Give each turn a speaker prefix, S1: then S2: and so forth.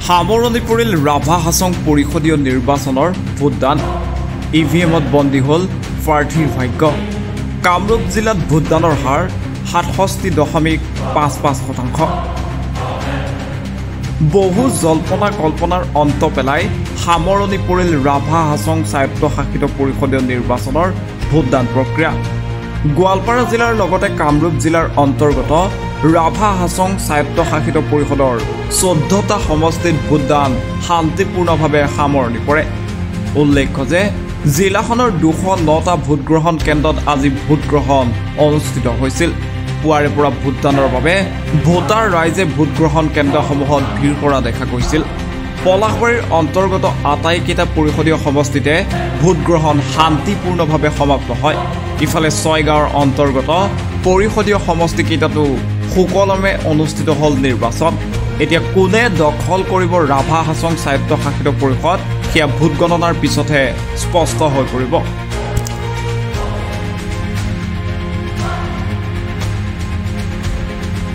S1: সামৰণি পৰিল ৰাভা হাছং পৰিষদীয় নিৰ্বাচনৰ ভোটদান ইভিএমত বন্দী হ'ল প্ৰাৰ্থীৰ ভাগ্য কামৰূপ জিলাত ভোটদানৰ হাৰ 67.55%। বহু জল্পনা কল্পনাৰ অন্ত পেলাই সামৰণি পৰিল ৰাভা হাছং স্বায়ত্তশাসিত পৰিষদীয় নিৰ্বাচনৰ ভোটদান প্ৰক্ৰিয়া। গোৱালপাৰা জিলাৰ লগতে কামৰূপ জিলাৰ অন্তৰ্গত ৰাভা হাছং স্বায়ত্তশাসিত পৰিষদৰ 14টা সমষ্টিত ভোটদান শান্তিপূৰ্ণভাৱে সামৰণি পৰে। উল্লেখ্য যে জিলাখনৰ 209টা ভোটগ্ৰহণ কেন্দ্ৰত আজি ভোটগ্ৰহণ অনুষ্ঠিত হৈছিল। পুৱাৰে পৰা ভোটদানৰ বাবে ভোটাৰ ৰাইজে ভোটগ্ৰহণ কেন্দ্ৰসমূহত ভিৰ কৰা দেখা গৈছিল। পলাশবাৰীৰ অন্তৰ্গত আটাইকেইটা পৰিষদীয় সমষ্টিতে ভোটগ্ৰহণ শান্তিপূৰ্ণভাৱে সমাপ্ত হয়। ইফালে ছয়গাঁৱৰ অন্তৰ্গত পৰিষদীয় সমষ্টিকেইটাতো সুকলমে অনুষ্ঠিত হ'ল নিৰ্বাচন। এতিয়া কোনে দখল কৰিব ৰাভা হাছং স্বায়ত্তশাসিত পৰিষদ সেয়া ভোট গণনাৰ পিছতহে স্পষ্ট হৈ পৰিব।